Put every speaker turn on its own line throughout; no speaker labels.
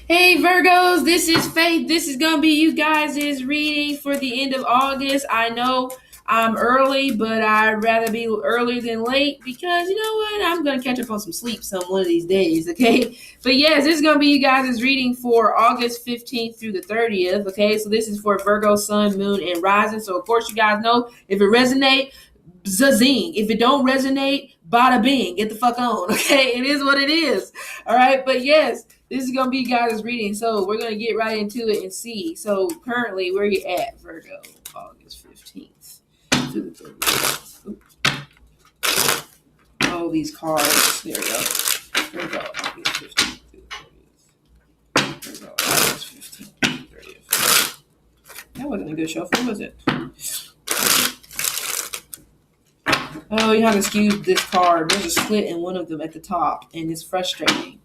Hey Virgos, this is Faith. This is gonna be you guys' reading for the end of August. I know I'm early, but I'd rather be early than late because you know what? I'm gonna catch up on some sleep some one of these days, okay? But yes, this is gonna be you guys' reading for August 15th through the 30th, okay? So this is for Virgo, Sun, Moon, and Rising. So of course you guys know if it resonates, zazing. If it don't resonate, bada bing. Get the fuck on, okay? It is what it is. All right, but yes, this is gonna be guys' reading, so we're gonna get right into it and see. So currently, where you at, Virgo? August 15th to the 30th. Oops. Oh, these cards. There we go. Virgo, August 15th to the 30th. Virgo, August 15th to the 30th. That wasn't a good shuffle, was it? Oh, you have to excuse this card. There's a split in one of them at the top, and it's frustrating.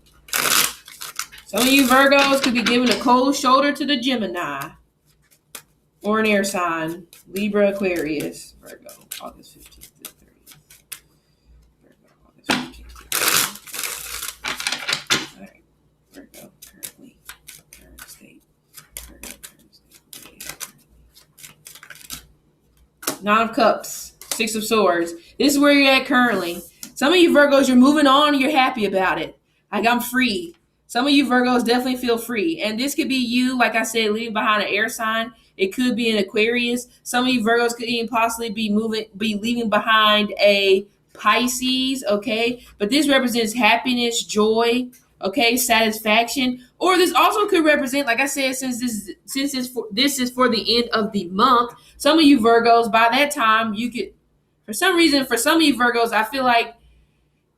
Some of you Virgos could be giving a cold shoulder to the Gemini or an air sign, Libra, Aquarius, Virgo, August 15th to 30th. Virgo, August 15th to 30th. All right, Virgo, current state. Virgo, current state. Nine of Cups, Six of Swords. This is where you're at currently. Some of you Virgos, you're moving on and you're happy about it. Like, I'm free. Some of you Virgos definitely feel free. And this could be you, like I said, leaving behind an air sign. It could be an Aquarius. Some of you Virgos could even possibly be leaving behind a Pisces, okay? But this represents happiness, joy, okay, satisfaction. Or this also could represent, like I said, since this is for the end of the month, some of you Virgos, by that time, you could, for some reason, for some of you Virgos, I feel like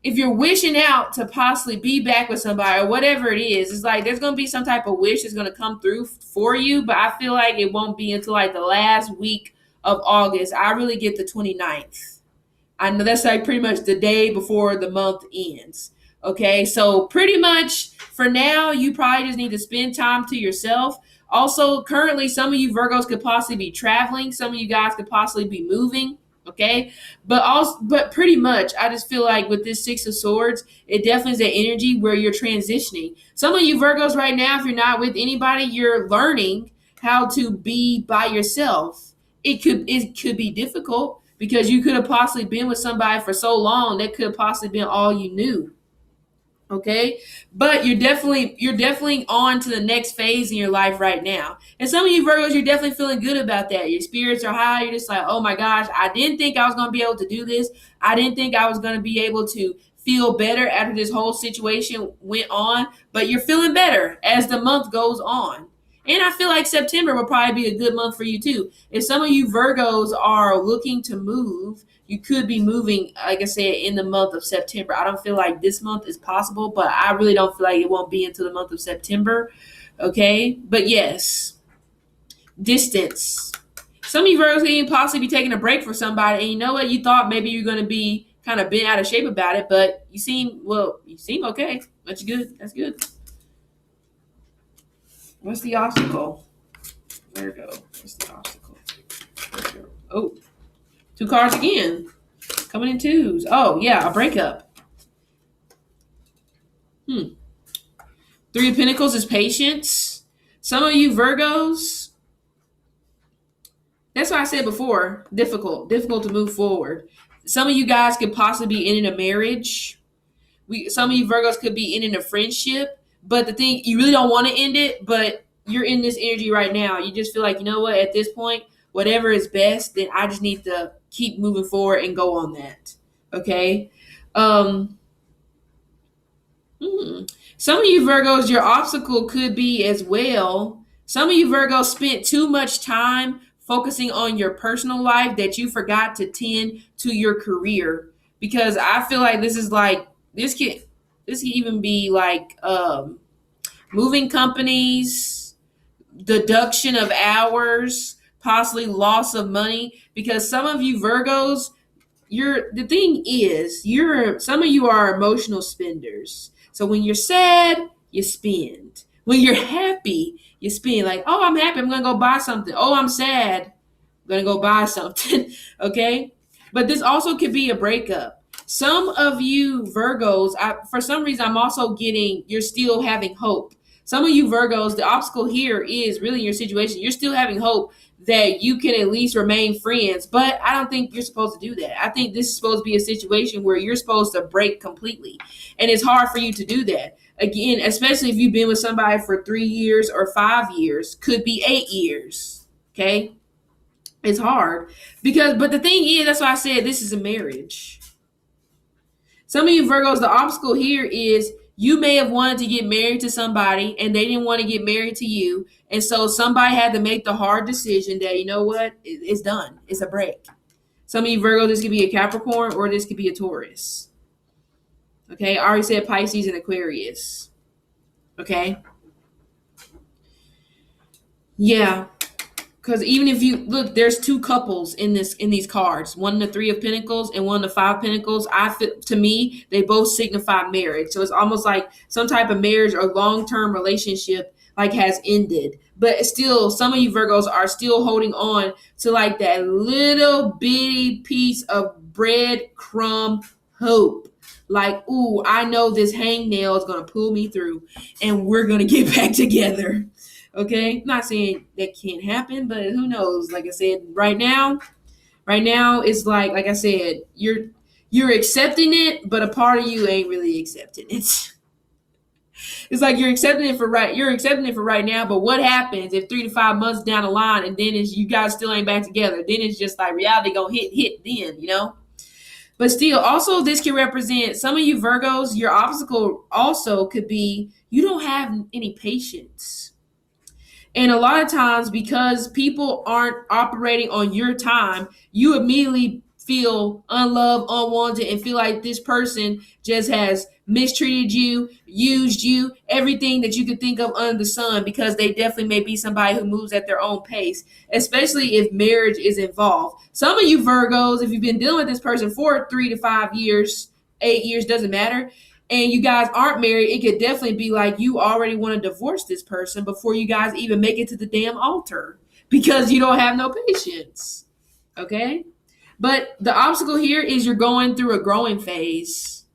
if you're wishing out to possibly be back with somebody or whatever it is, it's like there's going to be some type of wish that's going to come through for you, but I feel like it won't be until like the last week of August. I really get the 29th. I know that's like pretty much the day before the month ends. Okay, so pretty much for now, you probably just need to spend time to yourself. Also, currently, some of you Virgos could possibly be traveling. Some of you guys could possibly be moving. Okay, but pretty much, I just feel like with this Six of Swords, it definitely is that energy where you're transitioning. Some of you Virgos right now, if you're not with anybody, you're learning how to be by yourself. It could be difficult because you could have possibly been with somebody for so long that could have possibly been all you knew. Okay, but you're definitely on to the next phase in your life right now. And some of you Virgos, you're definitely feeling good about that. Your spirits are high. You're just like, oh my gosh, I didn't think I was going to be able to do this. I didn't think I was going to be able to feel better after this whole situation went on. But you're feeling better as the month goes on. And I feel like September will probably be a good month for you too. If some of you Virgos are looking to move, you could be moving, like I said, in the month of September. I don't feel like this month is possible, but I really don't feel like it won't be until the month of September. Okay. But yes, distance. Some of you Virgos could even possibly be taking a break for somebody. And you know what? You thought maybe you're going to be kind of bent out of shape about it, but you seem okay. That's good. That's good. What's the obstacle? Virgo. What's the obstacle? Virgo. Oh, two cards again. Coming in twos. Oh, yeah, a breakup. Three of Pentacles is patience. Some of you Virgos, that's what I said before. Difficult to move forward. Some of you guys could possibly be in a marriage. Some of you Virgos could be in a friendship. But the thing, you really don't want to end it, but you're in this energy right now. You just feel like, you know what, at this point, whatever is best, then I just need to keep moving forward and go on that. Okay? Um, Some of you Virgos, your obstacle could be as well. Some of you Virgos spent too much time focusing on your personal life that you forgot to tend to your career. Because I feel like this is like this can even be like moving companies, deduction of hours, possibly loss of money. Because some of you Virgos, the thing is, some of you are emotional spenders. So when you're sad, you spend. When you're happy, you spend. Like, oh, I'm happy, I'm gonna go buy something. Oh, I'm sad, I'm gonna go buy something. Okay? But this also could be a breakup. Some of you Virgos, for some reason, I'm also getting you're still having hope. Some of you Virgos, the obstacle here is really your situation. You're still having hope that you can at least remain friends, but I don't think you're supposed to do that. I think this is supposed to be a situation where you're supposed to break completely. And it's hard for you to do that. Again, especially if you've been with somebody for 3 years or 5 years, could be 8 years. Okay? It's hard. But the thing is, that's why I said this is a marriage. Some of you Virgos, the obstacle here is you may have wanted to get married to somebody and they didn't want to get married to you. And so somebody had to make the hard decision that, you know what, it's done. It's a break. Some of you Virgos, this could be a Capricorn or this could be a Taurus. Okay, I already said Pisces and Aquarius. Okay. Yeah. Because even if you look, there's two couples in these cards. One the Three of Pentacles and one the Five of Pentacles. To me, they both signify marriage. So it's almost like some type of marriage or long-term relationship like has ended. But still, some of you Virgos are still holding on to like that little bitty piece of breadcrumb hope. Like, ooh, I know this hangnail is gonna pull me through, and we're gonna get back together. Okay, not saying that can't happen, but who knows? Like I said, right now it's like I said, you're accepting it, but a part of you ain't really accepting it. It's like you're accepting it for right now, but what happens if 3 to 5 months down the line and then you guys still ain't back together? Then it's just like reality gonna hit then, you know? But still, also this can represent some of you Virgos, your obstacle also could be you don't have any patience. And a lot of times, because people aren't operating on your time, you immediately feel unloved, unwanted, and feel like this person just has mistreated you, used you, everything that you could think of under the sun, because they definitely may be somebody who moves at their own pace, especially if marriage is involved. Some of you Virgos, if you've been dealing with this person for 3 to 5 years, 8 years, doesn't matter, and you guys aren't married, it could definitely be like you already want to divorce this person before you guys even make it to the damn altar because you don't have no patience. Okay? But the obstacle here is you're going through a growing phase.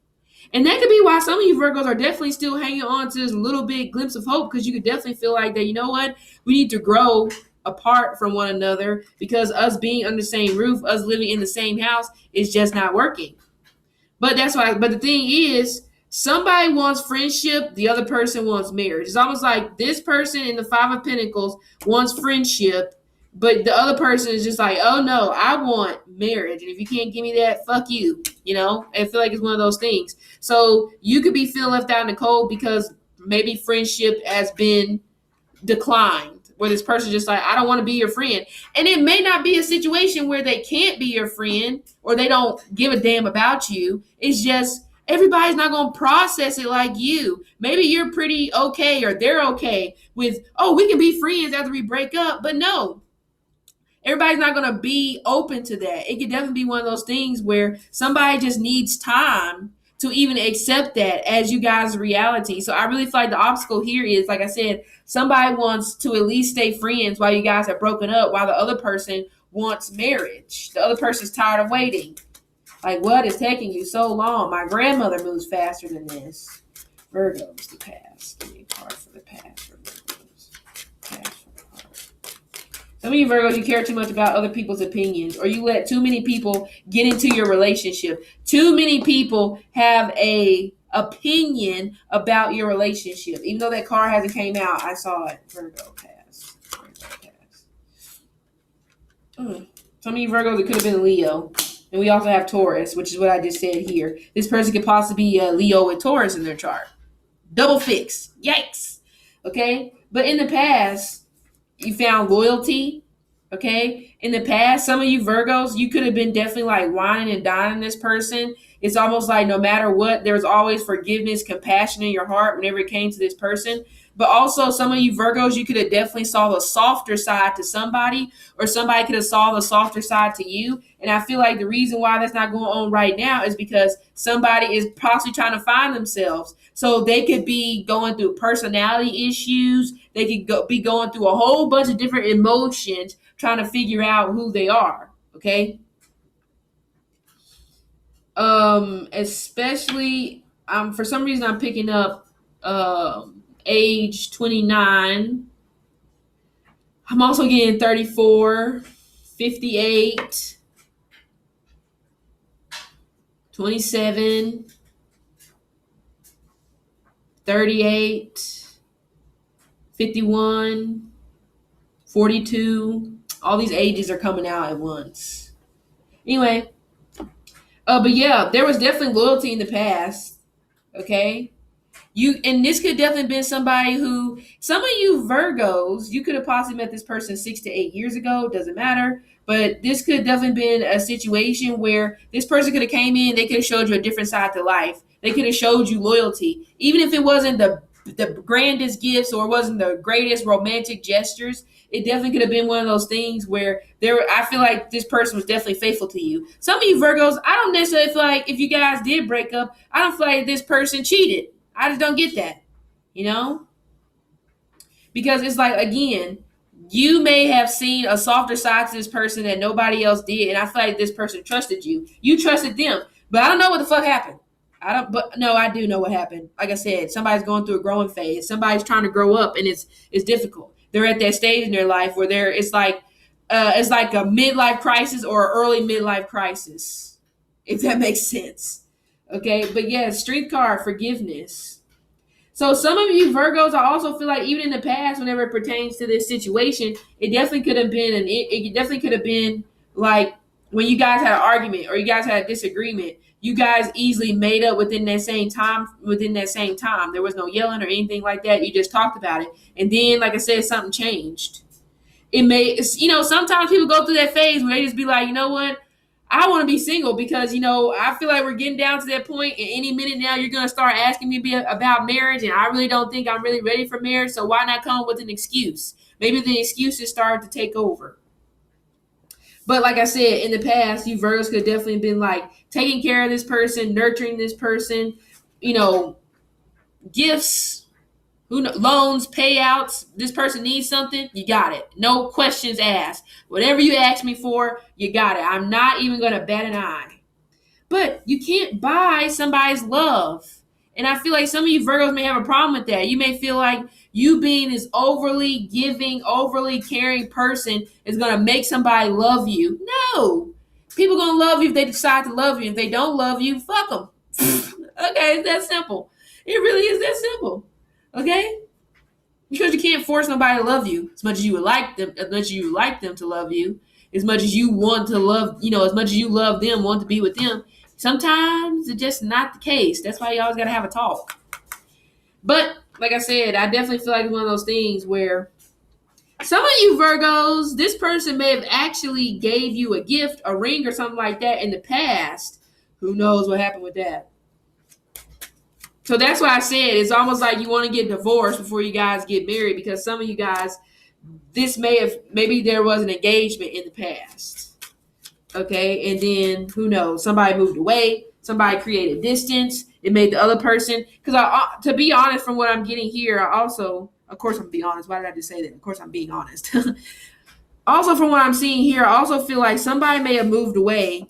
And that could be why some of you Virgos are definitely still hanging on to this little bit glimpse of hope, because you could definitely feel like that, you know what? We need to grow apart from one another because us being under the same roof, us living in the same house is just not working. But the thing is, somebody wants friendship, the other person wants marriage. It's almost like this person in the Five of Pentacles wants friendship, but the other person is just like, oh no, I want marriage. And if you can't give me that, fuck you. You know, I feel like it's one of those things. So you could be feeling left out in the cold because maybe friendship has been declined, where this person just like, I don't want to be your friend. And it may not be a situation where they can't be your friend or they don't give a damn about you. It's just everybody's not going to process it like you. Maybe you're pretty okay or they're okay with, oh, we can be friends after we break up. But no, everybody's not going to be open to that. It could definitely be one of those things where somebody just needs time to even accept that as you guys' reality. So I really feel like the obstacle here is, like I said, somebody wants to at least stay friends while you guys have broken up, while the other person wants marriage. The other person's tired of waiting. Like, what is taking you so long? My grandmother moves faster than this. Virgos, the past. Give me a card for the past for Virgos. Past for the card. Some of you Virgos, you care too much about other people's opinions, or you let too many people get into your relationship. Too many people have a opinion about your relationship. Even though that card hasn't came out, I saw it. Virgo past. Virgo past. Some of you Virgos, it could have been Leo. And we also have Taurus, which is what I just said here. This person could possibly be a Leo with Taurus in their chart. Double fix. Yikes. Okay? But in the past, you found loyalty. Okay? In the past, some of you Virgos, you could have been definitely like whining and dining this person. It's almost like no matter what, there's always forgiveness, compassion in your heart whenever it came to this person. But also, some of you Virgos, you could have definitely saw the softer side to somebody, or somebody could have saw the softer side to you. And I feel like the reason why that's not going on right now is because somebody is possibly trying to find themselves. So they could be going through personality issues. They could be going through a whole bunch of different emotions trying to figure out who they are. Okay. Especially, for some reason I'm picking up age 29. I'm also getting 34, 58, 27, 38, 51, 42. All these ages are coming out at once. Anyway, but yeah, there was definitely loyalty in the past. Okay. And this could definitely been somebody who, some of you Virgos, you could have possibly met this person 6 to 8 years ago, doesn't matter. But this could definitely been a situation where this person could have came in, they could have showed you a different side to life. They could have showed you loyalty. Even if it wasn't the grandest gifts or wasn't the greatest romantic gestures, it definitely could have been one of those things where I feel like this person was definitely faithful to you. Some of you Virgos, I don't necessarily feel like if you guys did break up, I don't feel like this person cheated. I just don't get that, you know? Because it's like, again, you may have seen a softer side to this person that nobody else did, and I feel like this person trusted you. You trusted them, but I don't know what the fuck happened. I do know what happened. Like I said, somebody's going through a growing phase. Somebody's trying to grow up, and it's difficult. They're at that stage in their life where it's like a midlife crisis or an early midlife crisis, if that makes sense. Okay, but yeah, strength card, forgiveness. So some of you Virgos, I also feel like even in the past, whenever it pertains to this situation, it definitely could have been it definitely could have been like when you guys had an argument or you guys had a disagreement, you guys easily made up within that same time. There was no yelling or anything like that. You just talked about it. And then, like I said, something changed. Sometimes people go through that phase where they just be like, you know what? I want to be single because, I feel like we're getting down to that point. And any minute now, you're going to start asking me about marriage. And I really don't think I'm really ready for marriage. So why not come up with an excuse? Maybe the excuses started to take over. But like I said, in the past, you Virgos could definitely been like taking care of this person, nurturing this person, gifts, loans, payouts. This person needs something, you got it. No questions asked. Whatever you ask me for, you got it. I'm not even going to bat an eye. But you can't buy somebody's love. And I feel like some of you Virgos may have a problem with that. You may feel like you being this overly giving, overly caring person is going to make somebody love you. No. People going to love you if they decide to love you. If they don't love you, fuck them. Okay, it's that simple. It really is that simple. Okay? Because you can't force nobody to love you as much as you would like them, as much as you would like them to love you, as much as you want to love, as much as you love them, want to be with them. Sometimes it's just not the case. That's why you always got to have a talk. But like I said, I definitely feel like it's one of those things where some of you Virgos, this person may have actually gave you a gift, a ring or something like that in the past. Who knows what happened with that? So that's why I said it's almost like you want to get divorced before you guys get married, because some of you guys, maybe there was an engagement in the past. Okay, and then who knows? Somebody moved away. Somebody created distance. It made the other person. Because to be honest, from what I'm getting here, of course I'm being honest. Why did I just say that? Of course I'm being honest. Also, from what I'm seeing here, I also feel like somebody may have moved away,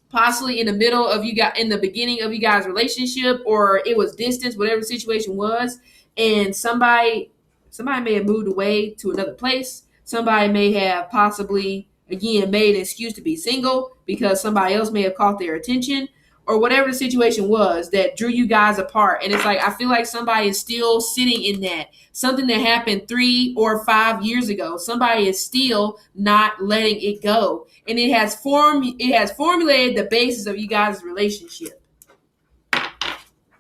possibly in the middle of in the beginning of you guys' relationship, or it was distance, whatever the situation was, and somebody may have moved away to another place. Somebody may have possibly, again, made an excuse to be single because somebody else may have caught their attention, or whatever the situation was that drew you guys apart. And it's like, I feel like somebody is still sitting in that. Something that happened 3 or 5 years ago. Somebody is still not letting it go. And it has formulated the basis of you guys' relationship.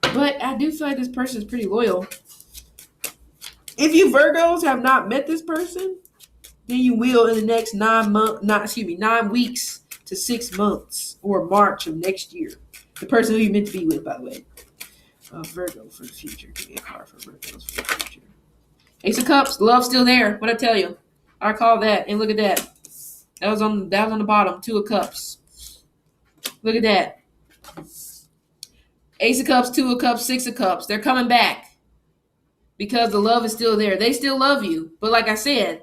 But I do feel like this person is pretty loyal. If you Virgos have not met this person, then you will in the next 9 weeks to 6 months, or March of next year. The person who you're meant to be with, by the way. Virgo for the future. Give me a card for Virgos for the future. Ace of Cups, love still there. What I tell you? I call that, and look at that. That was on the bottom. 2 of Cups. Look at that. Ace of Cups, 2 of Cups, 6 of Cups. They're coming back because the love is still there. They still love you, but like I said,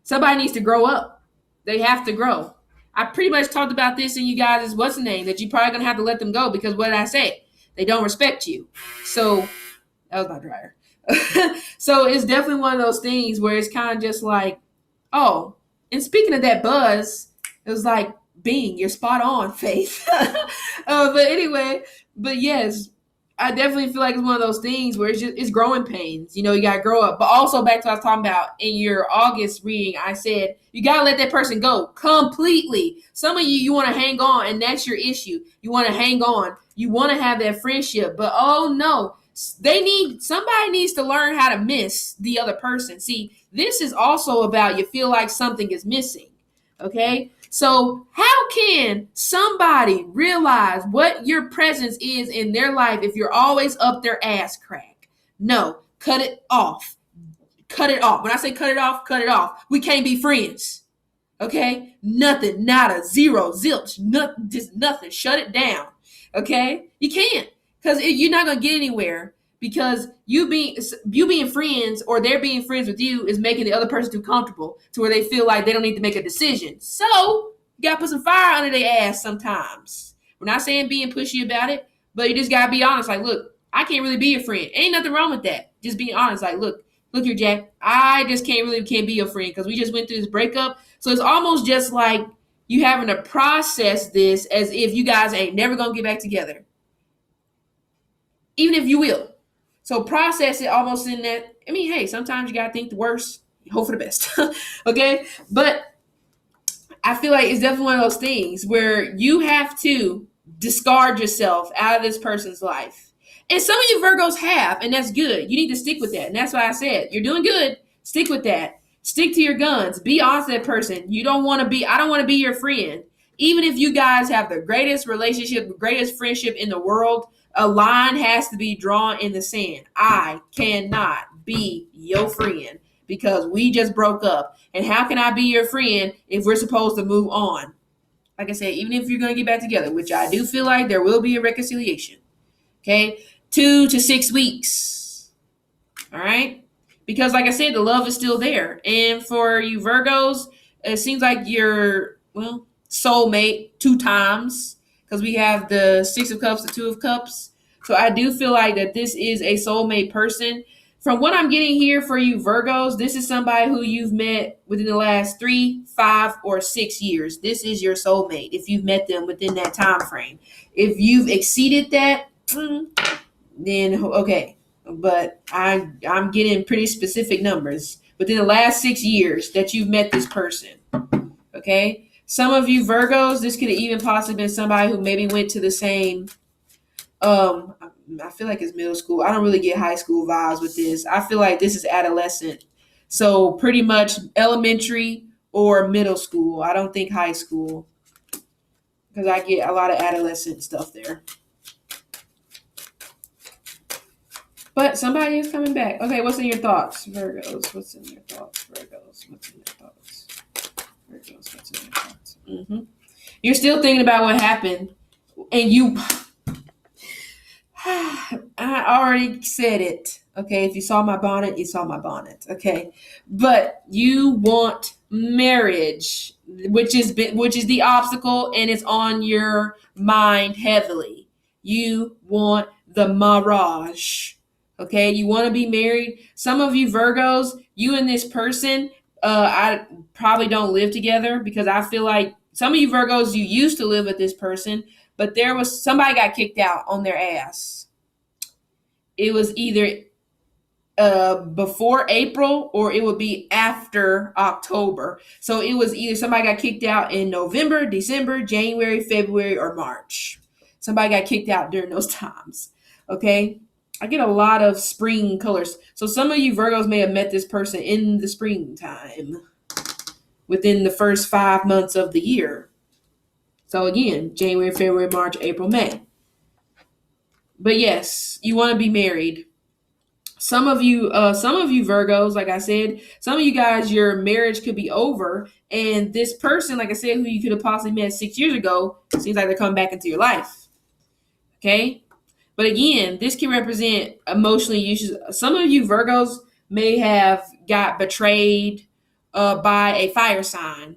somebody needs to grow up. They have to grow. I pretty much talked about this in you guys' what's the name, that you're probably going to have to let them go because what did I say? They don't respect you. So, that was my dryer. So it's definitely one of those things where it's kind of just like, oh, and speaking of that buzz, it was like, Bing, you're spot on, Faith. But anyway, but yes, I definitely feel like it's one of those things where it's growing pains. You know, you gotta grow up. But also back to what I was talking about in your August reading, I said you gotta let that person go completely. Some of you want to hang on, and that's your issue. You want to hang on. You want to have that friendship, but oh no, somebody needs to learn how to miss the other person. See, this is also about you feel like something is missing. Okay, so how can somebody realize what your presence is in their life if you're always up their ass crack? No, cut it off. Cut it off. When I say cut it off, cut it off. We can't be friends. Okay, nothing, nada, zero, zilch, nothing, just nothing. Shut it down. Okay, you can't, because you're not gonna get anywhere, because you being friends or they're being friends with you is making the other person too comfortable to where they feel like they don't need to make a decision. So you gotta put some fire under their ass sometimes. We're not saying being pushy about it, but you just gotta be honest. Like, look, I can't really be your friend. Ain't nothing wrong with that. Just be honest. Like, look here, Jack. I just can't be your friend because we just went through this breakup. So it's almost just like you having to process this as if you guys ain't never gonna get back together, even if you will. So process it almost in that. I mean, hey, sometimes you gotta think the worst, hope for the best. Okay, but I feel like it's definitely one of those things where you have to discard yourself out of this person's life. And some of you Virgos have, and that's good. You need to stick with that. And that's why I said, you're doing good. Stick with that. Stick to your guns. Be honest with that person. I don't want to be your friend. Even if you guys have the greatest relationship, the greatest friendship in the world, a line has to be drawn in the sand. I cannot be your friend because we just broke up. And how can I be your friend if we're supposed to move on? Like I said, even if you're going to get back together, which I do feel like there will be a reconciliation. Okay? 2 to 6 weeks. All right? Because like I said, the love is still there. And for you Virgos, it seems like you're, soulmate 2 times. Because we have the 6 of Cups, the 2 of Cups. So I do feel like that this is a soulmate person. From what I'm getting here for you Virgos, this is somebody who you've met within the last 3, 5, or 6 years. This is your soulmate if you've met them within that time frame. If you've exceeded that, then okay. But I'm getting pretty specific numbers within the last 6 years that you've met this person. Okay? Some of you Virgos, this could have even possibly been somebody who maybe went to the same I feel like it's middle school. I don't really get high school vibes with this. I feel like this is adolescent. So pretty much elementary or middle school. I don't think high school, because I get a lot of adolescent stuff there. But somebody is coming back. Okay, what's in your thoughts, Virgos? What's in your thoughts, Virgos? What's in your thoughts? Virgos, what's in your thoughts? You're still thinking about what happened, and you... I already said it. Okay, if you saw my bonnet, you saw my bonnet. Okay, but you want marriage, which is the obstacle, and it's on your mind heavily. You want the mirage. Okay, you want to be married. Some of you Virgos, you and this person, I probably don't live together, because I feel like some of you Virgos, you used to live with this person, but there was somebody got kicked out on their ass. It was either before April or it would be after October. So it was either somebody got kicked out in November, December, January, February, or March. Somebody got kicked out during those times. Okay? I get a lot of spring colors. So some of you Virgos may have met this person in the springtime, within the first 5 months of the year. So again, January, February, March, April, May. But yes, you want to be married. Some of you Virgos, like I said, some of you guys, your marriage could be over, and this person, like I said, who you could have possibly met 6 years ago, seems like they're coming back into your life. Okay? But again, this can represent emotionally uses. Some of you Virgos may have got betrayed by a fire sign,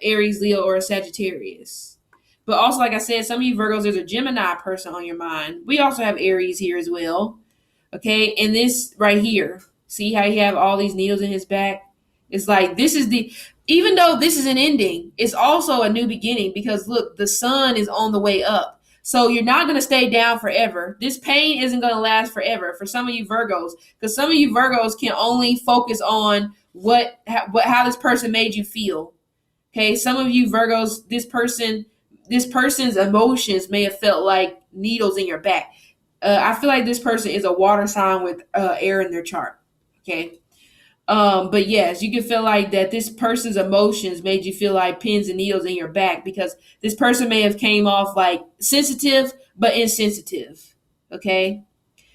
Aries, Leo, or a Sagittarius. But also, like I said, some of you Virgos, there's a Gemini person on your mind. We also have Aries here as well. Okay, and this right here, see how you have all these needles in his back? It's like this is the, even though this is an ending, it's also a new beginning because look, the sun is on the way up. So you're not going to stay down forever. This pain isn't going to last forever for some of you Virgos, because some of you Virgos can only focus on how this person made you feel. Okay, some of you Virgos, this person's emotions may have felt like needles in your back. I feel like this person is a water sign with air in their chart. Okay. But yes, you can feel like that this person's emotions made you feel like pins and needles in your back because this person may have came off like sensitive but insensitive. Okay.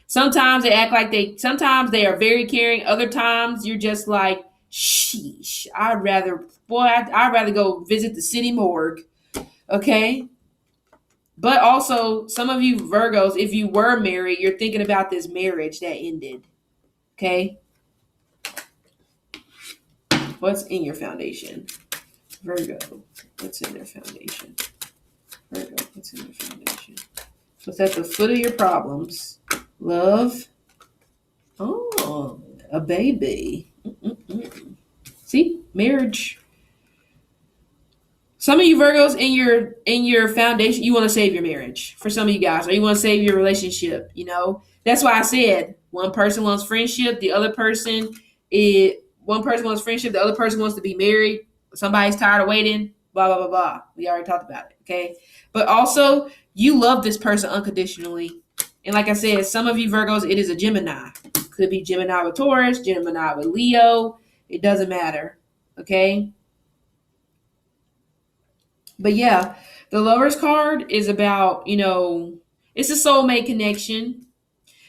Sometimes they are very caring. Other times you're just like, sheesh, I'd rather go visit the city morgue. Okay. But also, some of you Virgos, if you were married, you're thinking about this marriage that ended. Okay? What's in your foundation? Virgo, what's in their foundation? Virgo, what's in their foundation? What's at the foot of your problems? Love. Oh, a baby. Mm-mm-mm. See? Marriage. Some of you Virgos in your foundation, you want to save your marriage for some of you guys, or you want to save your relationship. That's why I said one person wants friendship, one person wants friendship, the other person wants to be married. Somebody's tired of waiting. Blah blah blah blah. We already talked about it. Okay, but also you love this person unconditionally, and like I said, some of you Virgos, it is a Gemini. Could be Gemini with Taurus, Gemini with Leo. It doesn't matter. Okay. But yeah, the Lovers card is about, it's a soulmate connection.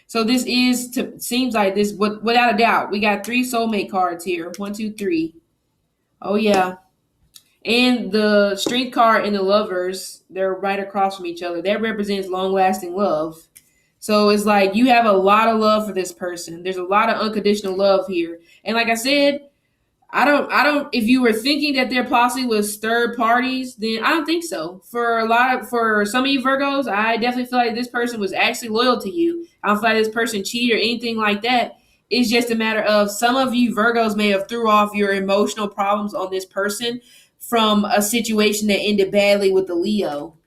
So seems like this, without a doubt, we got 3 soulmate cards here. 1, 2, 3. Oh yeah. And the Strength card and the Lovers, they're right across from each other. That represents long-lasting love. So it's like you have a lot of love for this person. There's a lot of unconditional love here. And like I said, if you were thinking that there possibly was third parties, then I don't think so. For some of you Virgos, I definitely feel like this person was actually loyal to you. I don't feel like this person cheated or anything like that. It's just a matter of some of you Virgos may have threw off your emotional problems on this person from a situation that ended badly with the Leo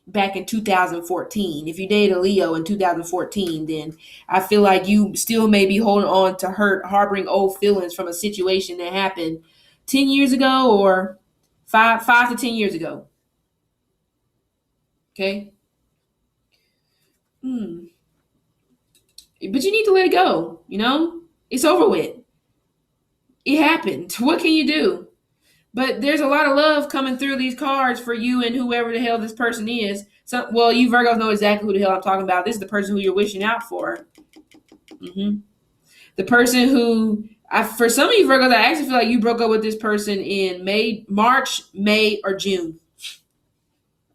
back in 2014. If you dated a Leo in 2014, then I feel like you still may be holding on to harboring old feelings from a situation that happened 10 years ago or 5 to 10 years ago. Okay. But you need to let it go. It's over with. It happened. What can you do? But there's a lot of love coming through these cards for you and whoever the hell this person is. Well, you Virgos know exactly who the hell I'm talking about. This is the person who you're wishing out for. The person who, for some of you Virgos, I actually feel like you broke up with this person in March, May, or June.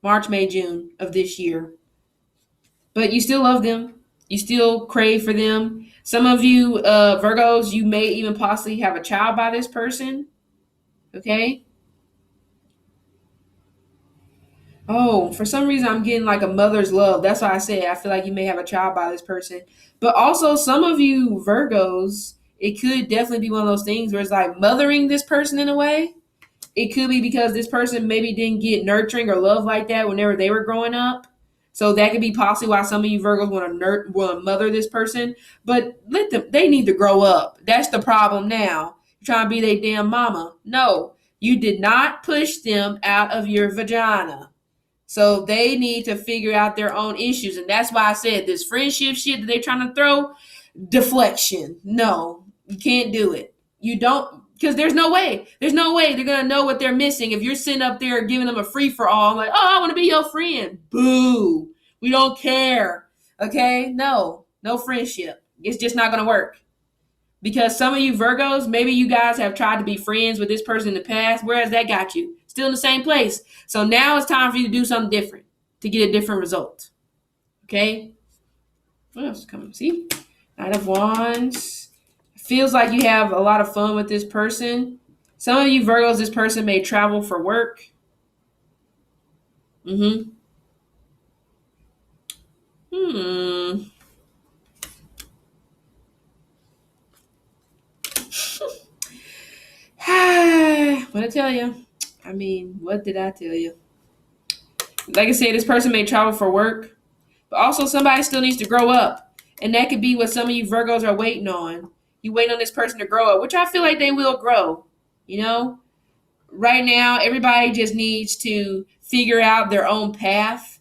March, May, June of this year. But you still love them. You still crave for them. Some of you Virgos, you may even possibly have a child by this person. Okay? Oh, for some reason I'm getting like a mother's love. That's why I say I feel like you may have a child by this person. But also some of you Virgos, it could definitely be one of those things where it's like mothering this person in a way. It could be because this person maybe didn't get nurturing or love like that whenever they were growing up. So that could be possibly why some of you Virgos want to mother this person. But they need to grow up. That's the problem now. You're trying to be their damn mama. No, you did not push them out of your vagina. So they need to figure out their own issues. And that's why I said this friendship shit that they're trying to throw, deflection. No, you can't do it. You don't, because there's no way they're going to know what they're missing if you're sitting up there giving them a free for all. Like, oh, I want to be your friend. Boo. We don't care. Okay? No friendship. It's just not going to work. Because some of you Virgos, maybe you guys have tried to be friends with this person in the past. Where has that got you? Still in the same place. So now it's time for you to do something different to get a different result. Okay? What else is coming? See? Knight of Wands. Feels like you have a lot of fun with this person. Some of you Virgos, this person may travel for work. What I tell you? I mean, what did I tell you? Like I said, this person may travel for work, but also somebody still needs to grow up. And that could be what some of you Virgos are waiting on. You wait on this person to grow up, which I feel like they will grow. You know, right now, everybody just needs to figure out their own path,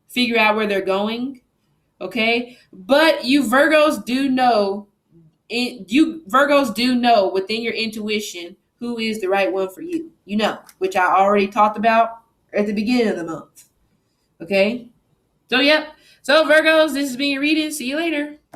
figure out where they're going. Okay. But you Virgos do know, within your intuition who is the right one for you. You know, which I already talked about at the beginning of the month. Okay. So, yep. So, Virgos, this has been your reading. See you later.